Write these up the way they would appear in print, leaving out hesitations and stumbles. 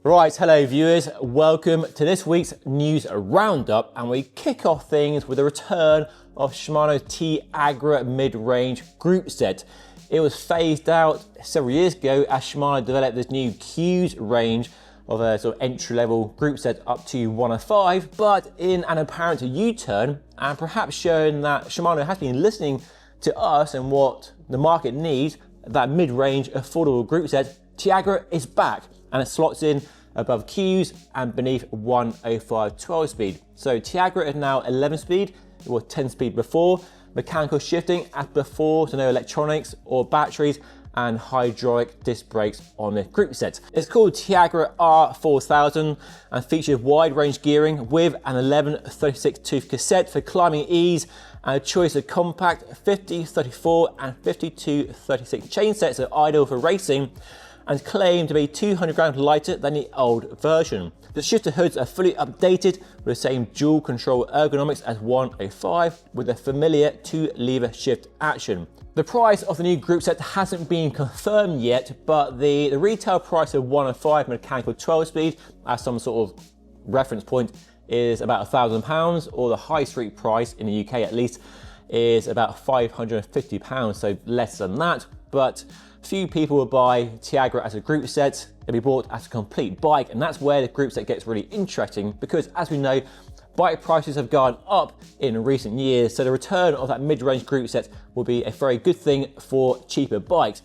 Right, hello viewers, welcome to this week's news roundup, and we kick off things with the return of Shimano Tiagra mid-range group set. It was phased out several years ago as Shimano developed this new Q's range of a sort of entry-level group set up to 105, but in an apparent U-turn, and perhaps showing that Shimano has been listening to us and what the market needs, that mid-range affordable group set, Tiagra is back, and it slots in above Q's and beneath 105 12 speed. So Tiagra is now 11 speed, it was 10 speed before, mechanical shifting as before, so no electronics or batteries, and hydraulic disc brakes on the group set. It's called Tiagra R4000 and features wide range gearing with an 11-36 tooth cassette for climbing ease and a choice of compact 50-34 and 52-36 chain sets are ideal for racing and claimed to be 200 grams lighter than the old version. The shifter hoods are fully updated with the same dual control ergonomics as 105 with a familiar 2-lever shift action. The price of the new group set hasn't been confirmed yet, but the retail price of 105 mechanical 12 speed as some sort of reference point is about £1,000, or the high street price in the UK at least is about £550, so less than that. But few people will buy Tiagra as a group set, it'll be bought as a complete bike, and that's where the group set gets really interesting because, as we know, bike prices have gone up in recent years, so the return of that mid-range group set will be a very good thing for cheaper bikes.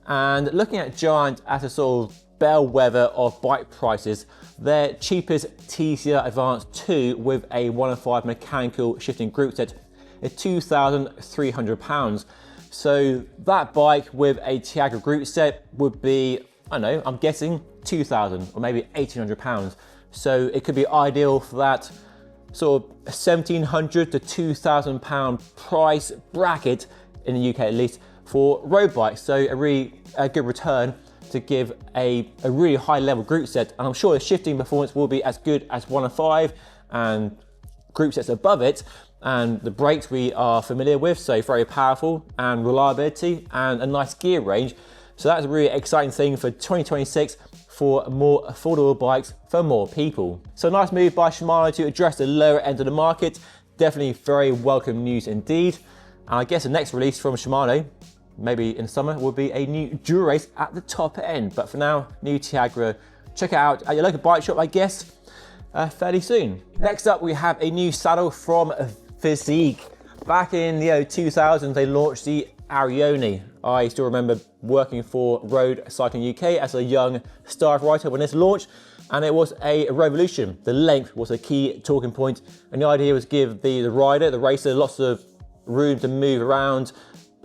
And looking at Giant as a sort of bellwether of bike prices, their cheapest TCR Advance 2 with a 105 mechanical shifting group set is £2,300. So that bike with a Tiagra group set would be, I don't know, I'm guessing £2,000 or maybe £1,800. So it could be ideal for that sort of £1,700 to £2,000 price bracket in the UK at least for road bikes. So a good return to give a really high level group set. And I'm sure the shifting performance will be as good as 105 and group sets above it. And the brakes we are familiar with, so very powerful, and reliability and a nice gear range. So that's a really exciting thing for 2026 for more affordable bikes for more people. So nice move by Shimano to address the lower end of the market. Definitely very welcome news indeed. And I guess the next release from Shimano, maybe in summer, will be a new Dura Race at the top end. But for now, new Tiagra. Check it out at your local bike shop, I guess, fairly soon. Next up, we have a new saddle from fizik. Back in the 2000s, they launched the Arione. I still remember working for Road Cycling UK as a young staff writer when this launched, and it was a revolution. The length was a key talking point, and the idea was to give the rider, the racer, lots of room to move around,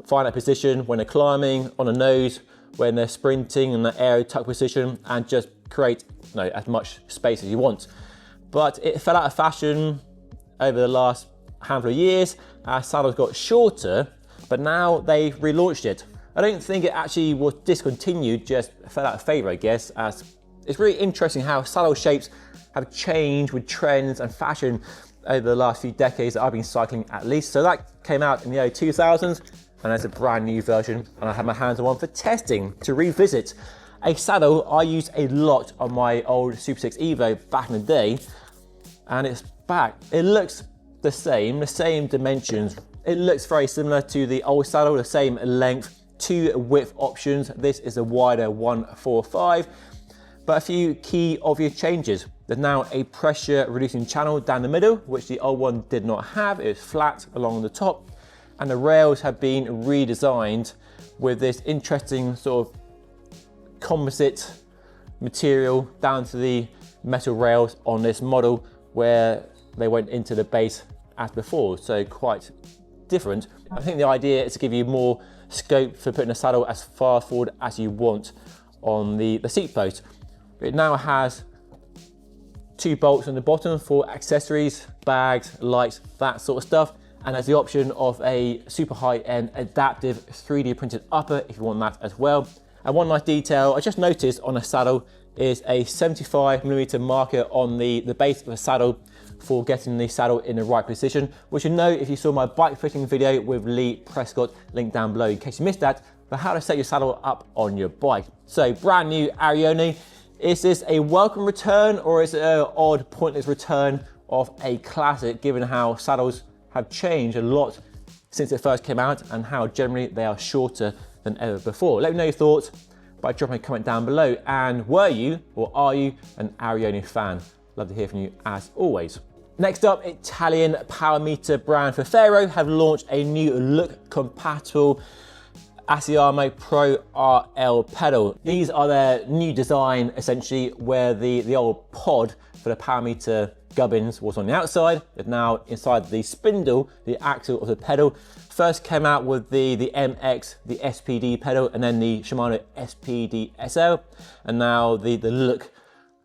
find a position when they're climbing, on the nose, when they're sprinting, in the aero tuck position, and just create as much space as you want. But it fell out of fashion over the last handful of years as saddles got shorter, but now they've relaunched it. I don't think it actually was discontinued, just fell out of favor, I guess, as it's really interesting how saddle shapes have changed with trends and fashion over the last few decades that I've been cycling at least. So that came out in the early 2000s, and there's a brand new version, and I had my hands on one for testing to revisit a saddle I used a lot on my old Super 6 Evo back in the day, and it's back. It looks the same dimensions. It looks very similar to the old saddle, the same length, 2 width options. This is a wider 145, but a few key obvious changes. There's now a pressure reducing channel down the middle, which the old one did not have. It was flat along the top, and the rails have been redesigned with this interesting sort of composite material down to the metal rails on this model, where they went into the base as before, so quite different. I think the idea is to give you more scope for putting a saddle as far forward as you want on the seat post. It now has 2 bolts on the bottom for accessories, bags, lights, that sort of stuff, and has the option of a super high-end adaptive 3D printed upper if you want that as well. And one nice detail I just noticed on a saddle is a 75mm marker on the base of the saddle for getting the saddle in the right position, which you know if you saw my bike fitting video with Lee Prescott, link down below in case you missed that, for how to set your saddle up on your bike. So brand new Arione Is this a welcome return, or is it an odd, pointless return of a classic, given how saddles have changed a lot since it first came out and how generally they are shorter than ever before? Let me know your thoughts by dropping a comment down below. And were you or are you an Arione fan? Love to hear from you as always. Next up, Italian power meter brand Favero have launched a new look compatible Arione Pro RL pedal. These are their new design, essentially, where the old pod for the power meter gubbins was on the outside, but now inside the spindle, the axle of the pedal. First came out with the MX, the SPD pedal, and then the Shimano SPD SL, and now the look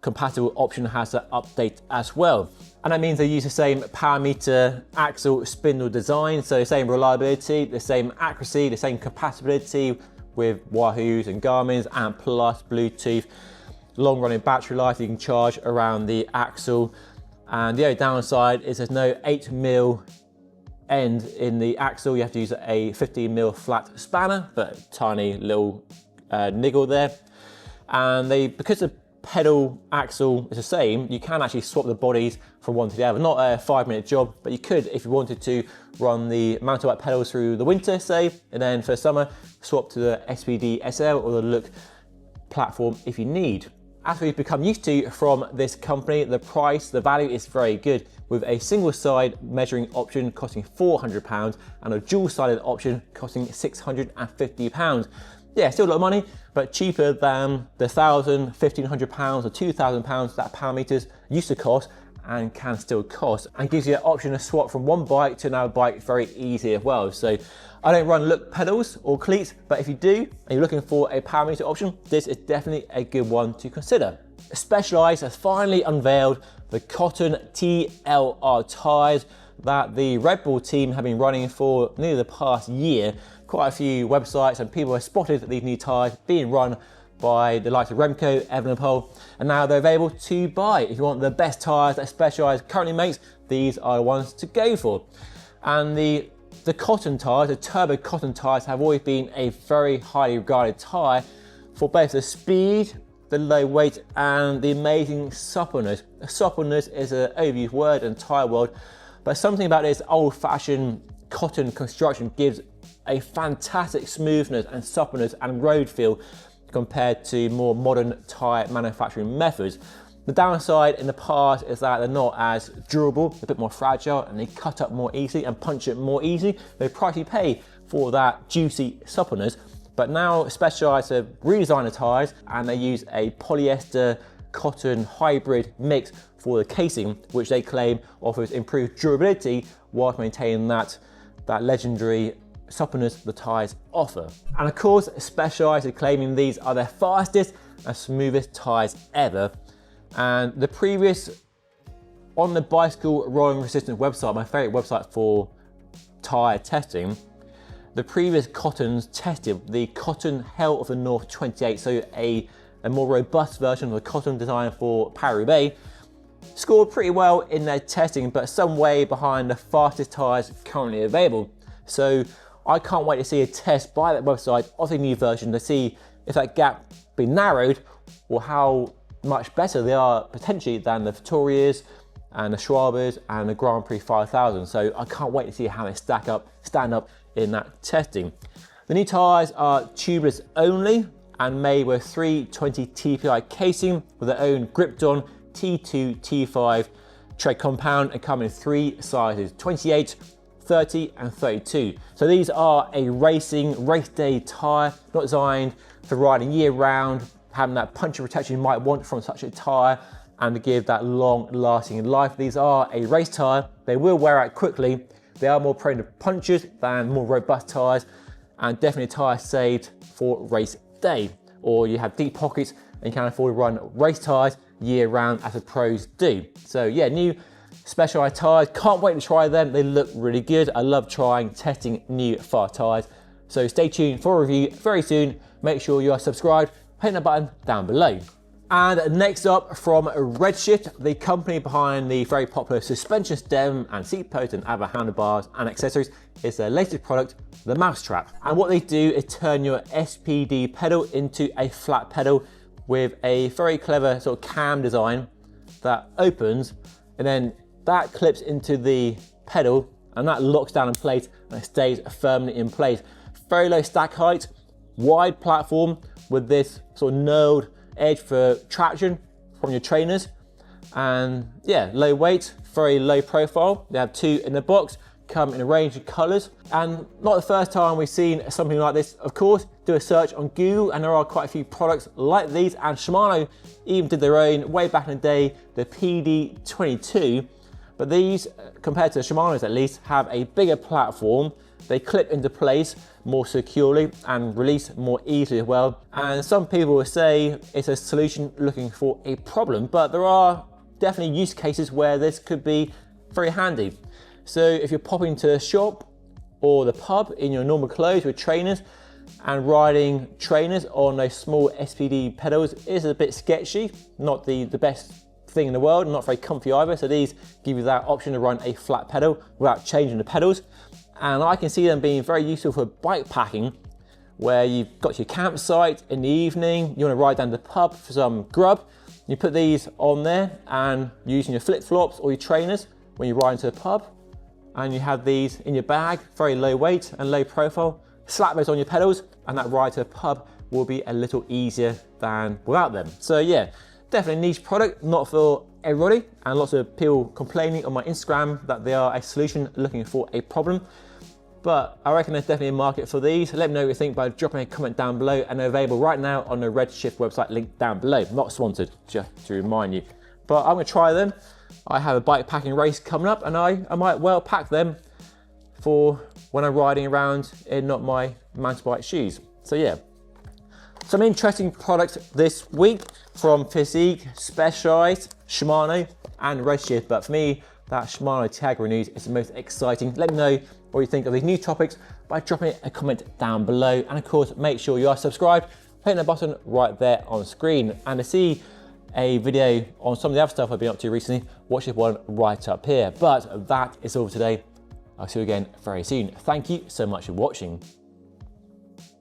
compatible option has that update as well. And that means they use the same power meter axle spindle design, so the same reliability, the same accuracy, the same compatibility with Wahoos and Garmin's, and plus Bluetooth, long running battery life you can charge around the axle. And the only downside is there's no 8mm end in the axle. You have to use a 15mm flat spanner, but tiny little niggle there. And because the pedal axle is the same, you can actually swap the bodies from one to the other. Not a 5-minute job, but you could, if you wanted to, run the mountain bike pedals through the winter, say, and then for summer, swap to the SPD SL or the Look platform if you need. As we've become used to from this company, the price, the value is very good, with a single side measuring option costing £400 and a dual sided option costing £650. Yeah, still a lot of money, but cheaper than the £1,000, £1,500 or £2,000 that power meters used to cost and can still cost, and gives you an option to swap from one bike to another bike very easy as well. So I don't run Look pedals or cleats, but if you do and you're looking for a power meter option, this is definitely a good one to consider. Specialized has finally unveiled the cotton TLR tyres that the Red Bull team have been running for nearly the past year. Quite a few websites and people have spotted these new tyres being run by the likes of Remco, Evenepoel, and now they're available to buy. If you want the best tyres that Specialized currently makes, these are the ones to go for. And the cotton tyres, the turbo cotton tyres, have always been a very highly regarded tyre for both the speed, the low weight, and the amazing suppleness. Suppleness is an overused word in the tyre world, but something about this old-fashioned cotton construction gives a fantastic smoothness and suppleness and road feel compared to more modern tyre manufacturing methods. The downside in the past is that they're not as durable, they're a bit more fragile, and they cut up more easily and punch it more easily. The price you pay for that juicy suppleness. But now Specialized have redesigned the tyres and they use a polyester cotton hybrid mix for the casing, which they claim offers improved durability whilst maintaining that legendary suppleness the tyres offer. And of course, Specialized are claiming these are their fastest and smoothest tyres ever. And the previous, on the Bicycle Rolling Resistance website, my favorite website for tyre testing, the previous cottons tested, the Cotton Hell of the North 28, so a more robust version of the cotton designed for Paris-Roubaix, scored pretty well in their testing, but some way behind the fastest tyres currently available. So I can't wait to see a test by that website of the new version to see if that gap been narrowed or how much better they are potentially than the Vittorias and the Schwabers and the Grand Prix 5000. So I can't wait to see how they stand up in that testing. The new tyres are tubeless only and made with 320 TPI casing with their own Gripton T2 T5 tread compound and come in 3 sizes, 28, 30 and 32. So these are a race day tyre, not designed for riding year round, having that puncture protection you might want from such a tyre and to give that long lasting life. These are a race tyre, they will wear out quickly, they are more prone to punctures than more robust tyres, and definitely a tyre saved for race day, or you have deep pockets and you can afford to run race tyres year round as the pros do. So yeah, new Specialized tyres, can't wait to try them, they look really good. I love testing new fast tyres. So stay tuned for a review very soon. Make sure you are subscribed, hit the button down below. And next up, from Redshift, the company behind the very popular suspension stem and seat post and other handlebars and accessories, is their latest product, the Mousetrap. And what they do is turn your SPD pedal into a flat pedal with a very clever sort of cam design that opens, and then that clips into the pedal, and that locks down in place and it stays firmly in place. Very low stack height, wide platform with this sort of knurled edge for traction from your trainers, and yeah, low weight, very low profile. They have 2 in the box, come in a range of colors, and not the first time we've seen something like this. Of course, do a search on Google and there are quite a few products like these, and Shimano even did their own way back in the day, the PD22. But these, compared to the Shimano's at least, have a bigger platform. They clip into place more securely and release more easily as well. And some people will say it's a solution looking for a problem, but there are definitely use cases where this could be very handy. So if you're popping to the shop or the pub in your normal clothes with trainers and riding trainers on those small SPD pedals is a bit sketchy, not the best thing in the world, not very comfy either. So these give you that option to run a flat pedal without changing the pedals. And I can see them being very useful for bike packing, where you've got your campsite in the evening, you want to ride down to the pub for some grub. You put these on there and using your flip-flops or your trainers when you ride into the pub, and you have these in your bag, very low weight and low profile. Slap those on your pedals and that ride to the pub will be a little easier than without them. So yeah, definitely a niche product, not for everybody, and lots of people complaining on my Instagram that they are a solution looking for a problem. But I reckon there's definitely a market for these. Let me know what you think by dropping a comment down below, and they're available right now on the Redshift website, link down below. Not sponsored, just to remind you. But I'm gonna try them. I have a bike packing race coming up, and I might well pack them for when I'm riding around in not my mountain bike shoes. So yeah, some interesting products this week from Fizik, Specialized, Shimano and Redshift. But for me, that Shimano Tiagra news is the most exciting. Let me know what you think of these new topics by dropping a comment down below. And of course, make sure you are subscribed, hitting the button right there on screen. And to see a video on some of the other stuff I've been up to recently, watch this one right up here. But that is all for today. I'll see you again very soon. Thank you so much for watching.